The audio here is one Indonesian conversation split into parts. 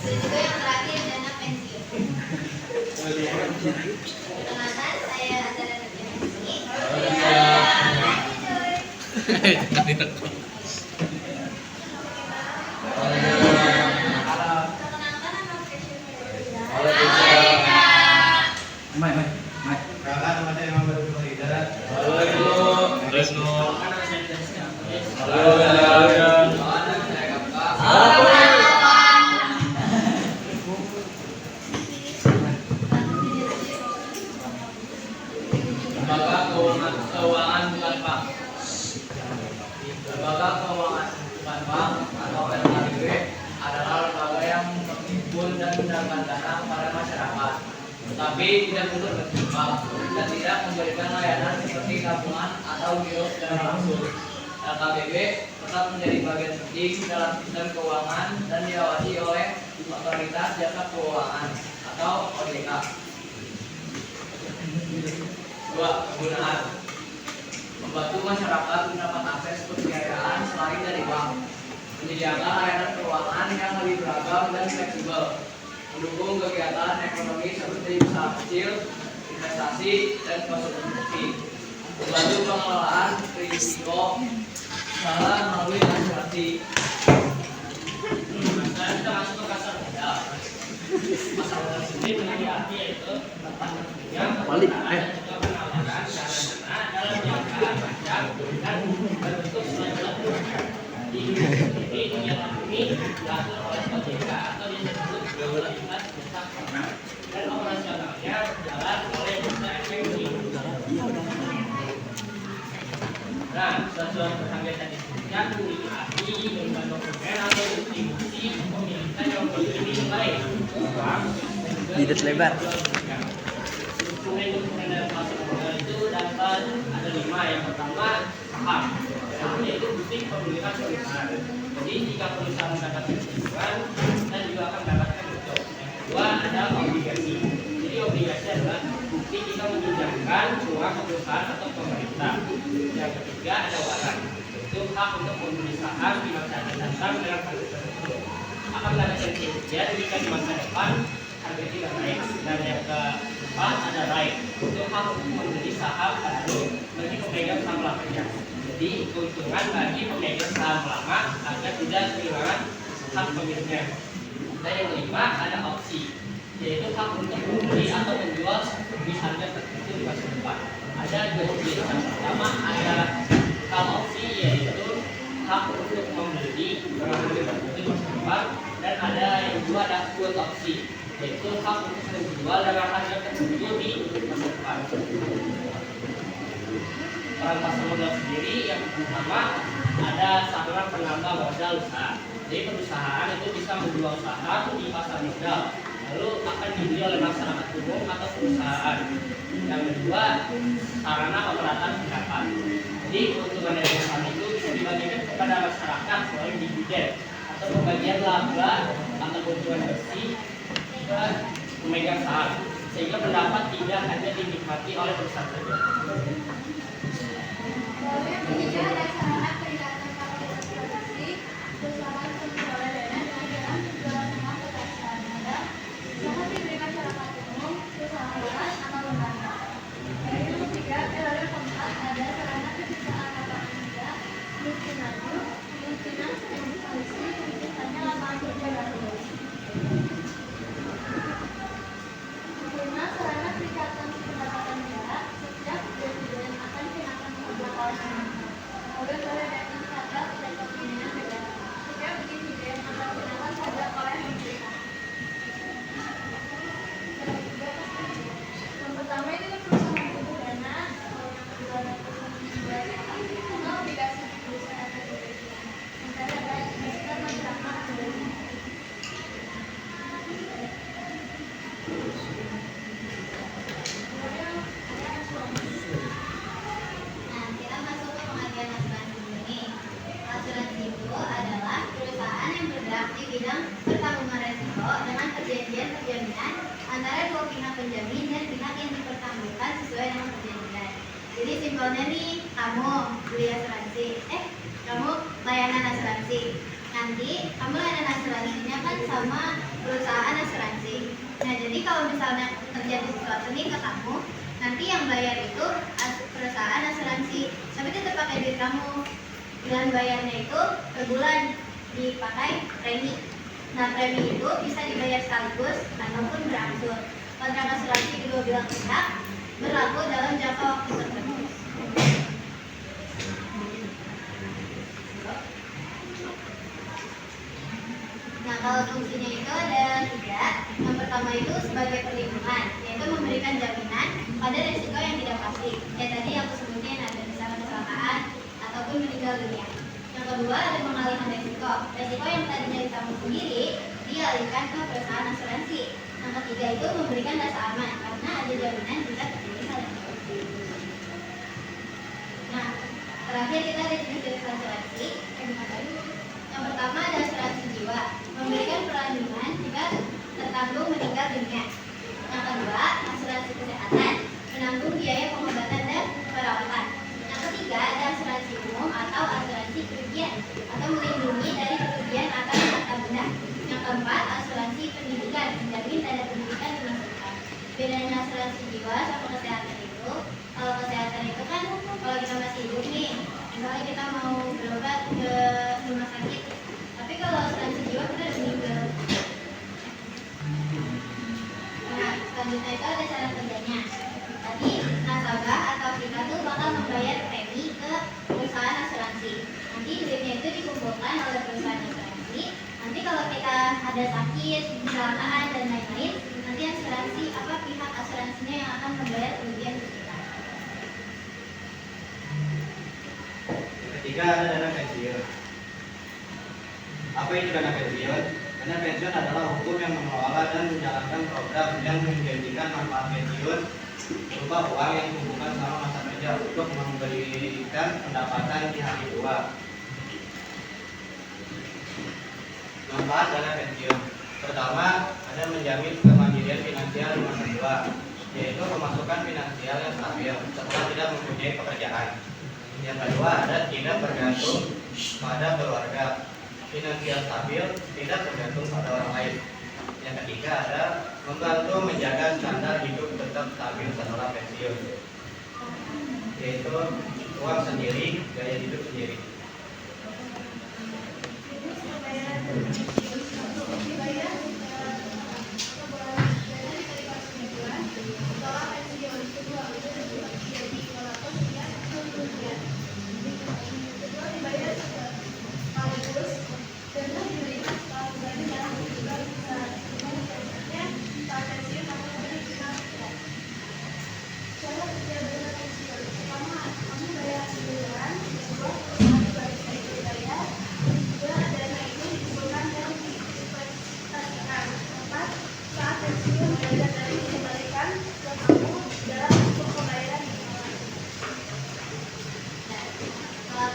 Dan juga yang terakhir dana pensiun. Perkenalkan, saya Azara Nurjahani. Perkenalkan, nama Fashion Lembaga keuangan bukan bank. Lembaga keuangan bukan bank atau LKB adalah lembaga yang menghimpun dan mendapatkan dana pada masyarakat, tetapi tidak berbentuk bank dan tidak memberikan layanan seperti tabungan atau giro secara langsung. LKBB tetap menjadi bagian penting dalam sistem keuangan dan diawasi oleh Otoritas Jasa Keuangan atau OJK. 2. Kegunaan: membantu masyarakat mendapat akses pembiayaan selain dari bank, menyediakan layanan keuangan yang lebih beragam dan fleksibel, mendukung kegiatan ekonomi seperti usaha kecil, investasi, dan konsumsi, membantu pengelolaan risiko usaha melalui asuransi. Nah, kita masuk ke pasar modal. Pasar modal sendiri memiliki arti yaitu tempat yang balik dalam jangka panjang dan berbentuk surat ini diatur oleh OJK atau disebut Otoritas Jasa Keuangan dan operasionalnya berjalan oleh Bursa Efek Indonesia. Nah, sesuai pertanyaan tadi disebutkan memiliki arti dengan dokumen atau distribusi pemilikan yang berbeda yang baik. Tidak lebar. Dokumen dalam pasar modal itu dapat ada 5. Yang pertama, saham. Saham itu bukti pemilikan perusahaan. Jadi jika perusahaan mendapatkan keuntungan, kita juga akan mendapatkan untung. Yang kedua ada obligasi. Jadi obligasi adalah bukti kita meminjamkan uang ke perusahaan atau pemerintah. Yang ketiga ada waran. Itu hak untuk membeli saham di masa akan datang dalam harga tertentu. Akan mendapatkan kerugian jika di masa depan harga tidak naik. Dan yang keempat ada right. Itu hak untuk membeli saham baru bagi pemegang saham lamanya. Jadi keuntungan bagi pemegang saham lama agar tidak kehilangan hak pemiliknya. Dan yang kelima ada opsi, yaitu hak untuk membeli atau menjual di harga tertentu di masa depan. Ada dua jenis. Yang pertama ada call opsi, yaitu hak untuk membeli di harga tertentu di masa depan. Dan ada yang kedua ada put opsi, yaitu hak untuk menjual dengan harga tertentu di masa depan. Peran pasar modal sendiri yang pertama ada saluran penambah modal usaha. Jadi perusahaan itu bisa menjual saham di pasar modal, lalu akan dibeli oleh masyarakat umum atau perusahaan. Yang kedua, sarana pemerataan pendapat. Jadi keuntungan dari saham itu bisa dibagikan kepada masyarakat melalui dividen atau pembagian laba atau keuntungan bersih ke pemegang saham, sehingga pendapat tidak hanya dinikmati oleh perusahaan saja. Lalu yang ketiga ada sarana peningkatan kapasitas produksi, usaha pengelola dana dengan jalan penjualan saham ke perusahaan modal, usaha diberi masyarakat umum, perusahaan atau lembaga. Lalu yang ketiga, lalu yang keempat ada sarana penciptaan lapangan kerja, multinasional, solusi, misalnya lapangan kerja baru. Kelima, sarana peningkatan pendapatan negara, setiap dividen akan dikenakan pajak oleh pemerintah. Lalu ada indikator dan pembinaan negara, setiap dividen akan dikenakan pajak oleh pemerintah. Yang pertama itu perusahaan butuh dana, yang kedua ada perusahaan atau obligasi perusahaan Indonesia. Yang ketiga ada investor masyarakat Indonesia. Nah, kita masuk ke pengertian asuransi ini. Asuransi itu adalah perusahaan yang bergerak di bidang pertanggungan resiko dengan perjanjian penjaminan antara dua pihak penjamin dan pihak yang dipertanggungan sesuai dengan perjanjian. Jadi simpelnya nih, kamu beli asuransi, kamu layanan asuransi. Nanti nanti kamu layanan asuransinya kan sama perusahaan asuransi. Nah, jadi kalau misalnya terjadi sesuatu nih ke kamu, nanti yang bayar itu perusahaan asuransi, tapi tetap pakai duit kamu. Dan bayarnya itu per bulan dipakai premi. Nah, premi itu bisa dibayar sekaligus ataupun berangsur. Kontrak asuransi kedua belah pihak berlaku dalam jangka waktu tertentu. Nah, kalau fungsinya itu ada 3. Yang pertama itu sebagai perlindungan, yaitu memberikan jaminan pada resiko yang tidak pasti. Ya tadi aku sebutin ada misalnya kecelakaan ataupun meninggal dunia. Yang kedua ada pengalihan resiko. Resiko yang tadinya ditanggung sendiri dialihkan ke perusahaan asuransi. Yang ketiga itu memberikan rasa aman karena ada jaminan jika terjadi hal yang tidak pasti. Nah, terakhir kita ada jenis asuransi. Yang pertama ada asuransi jiwa, memberikan perlindungan jika tertanggung meninggal dunia. Yang kedua, asuransi kesehatan, menanggung biaya pengobatan dan perawatan. Yang ketiga, ada asuransi umum atau asuransi kerugian, atau melindungi dari kerugian atas harta benda. Yang keempat, asuransi pendidikan, menjamin dana pendidikan di masa depan. Bedanya asuransi jiwa sama kesehatan itu, kalau kesehatan itu kan kalau kita masih hidup nih, misalnya kita mau berobat ke rumah sakit, tapi kalau asuransi jiwa kita udah meninggal. Nah, selanjutnya itu ada cara kerjanya. Tadi nasabah atau kita tuh bakal membayar premi ke perusahaan asuransi. Nanti duitnya itu dikumpulkan oleh perusahaan asuransi. Nanti kalau kita ada sakit, kecelakaan dan lain-lain, nanti asuransi pihak asuransinya yang akan membayar kerugian ke kita. Ketiga ada dana pensiun. Apa itu dana pensiun? Dana pensiun adalah hukum yang mengelola dan menjalankan program yang menjanjikan manfaat pensiun berupa uang yang dikumpulkan selama masa kerja untuk memberikan pendapatan di hari tua. Manfaat dana pensiun pertama ada menjamin kemandirian finansial di masa tua, yaitu pemasukan finansial yang stabil setelah tidak mempunyai pekerjaan. Yang kedua ada tidak bergantung pada keluarga, finansial stabil, tidak bergantung pada orang lain. Yang ketiga ada membantu menjaga standar hidup tetap stabil setelah pensiun, yaitu uang sendiri, gaya hidup sendiri.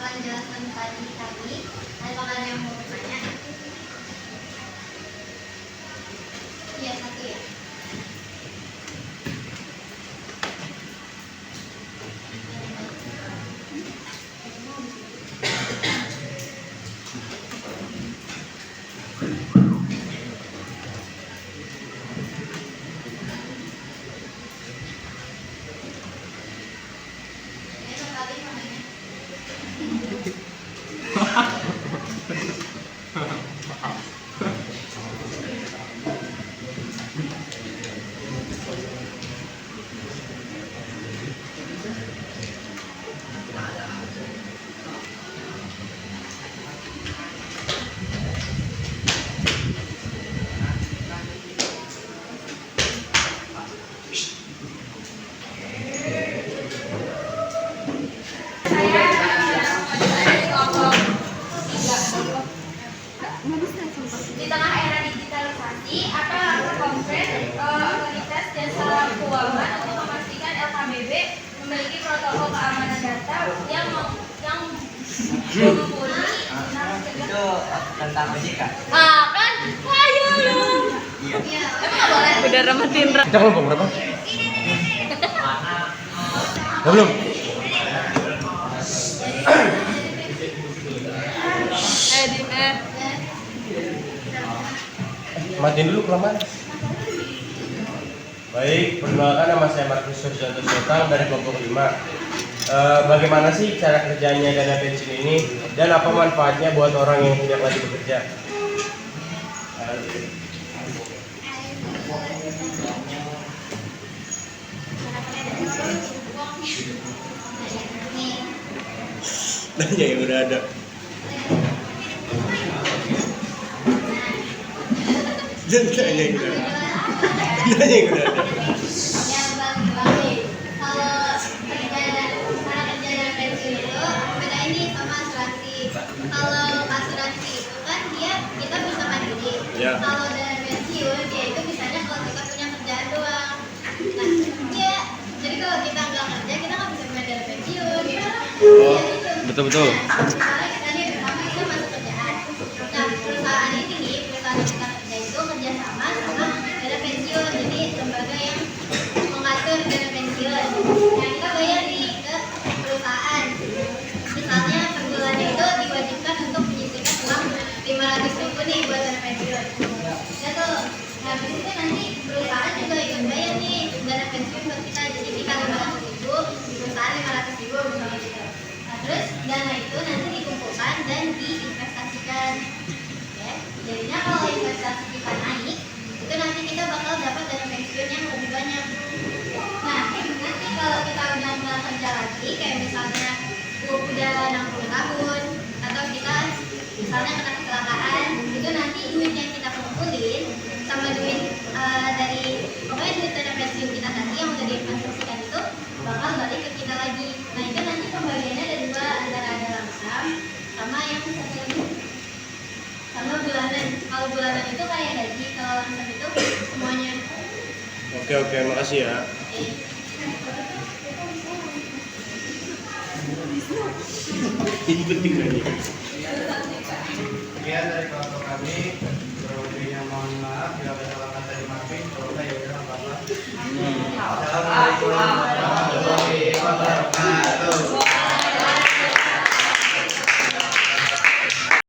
Penjelasan tadi, apakah ada yang mau bertanya? Iya, satu ya. Di tengah era digitalisasi, apa langkah konkret otoritas jasa keuangan untuk memastikan LKBB memiliki protokol keamanan data yang mumpuni? Itu tentang OJK. Kan? Ayo. Iya. Emang nggak boleh? Udah ramatin. Kita kelompok berapa? Belum. Edit. Matiin dulu kelamaan. Baik, perkenalkan nama saya Markus Surjanto Sultan dari kelompok 5. Bagaimana sih cara kerjanya dana pensiun ini dan apa manfaatnya buat orang yang tidak lagi bekerja? Nanya yang udah ada. Jangan tanya yang udah ada. Nanya yang udah ada. Yang bagi-bagi. Kalau cara kerja dana pensiun itu beda ini sama asuransi. Kalau asuransi itu kan kita bisa mandiri. Ya. Kalau dana pensiun dia itu bisanya kalau kita punya kerjaan doang. Nah, ya jadi kalau kita nggak kerja kita nggak bisa punya dana pensiun. Oh, Ya, itu. betul-betul. Nah, misalnya kita nih pertama kita masuk kerjaan. Nah, perusahaan ini nih perusahaan yang kita kerja itu kerjasama sama dana pensiun. Jadi lembaga yang mengatur dana pensiun. Nah, kita bayar nih ke perusahaan. Misalnya per bulannya itu diwajibkan untuk menyisihkan uang 500.000 nih buat dana pensiun. Ya tuh. Nah, habis itu nanti perusahaan juga ikut bayar nih dana pensiun buat kita. Jadi kita 500.000, perusahaan 500.000 misalnya gitu. Nah, terus dana itu nanti dikumpulkan dan diinvestasikan. Ya, jadinya kalau investasi kita naik, itu nanti kita bakal dapat dana pensiun yang lebih banyak. Nah, nanti kalau kita udah nggak kerja lagi, kayak misalnya udah 60 tahun, atau kita misalnya kena kecelakaan, itu nanti duit yang kita kumpulin sama duit dari pokoknya duit dana pensiun kita tadi yang udah diinvestasikan itu bakal balik ke kita lagi. Nah, itu nanti pembagiannya ada dua, antara ada langsam sama yang satu lagi sama bulanan. Kalau bulanan itu kayak gaji, kalau langsam itu semuanya. Oke, makasih ya. Ini penting lagi. Sekian dari kelompok kami. Kurang mohon maaf bila ada salah kata dimaafin. Kalau enggak ya udah apa-apa. Assalamualaikum.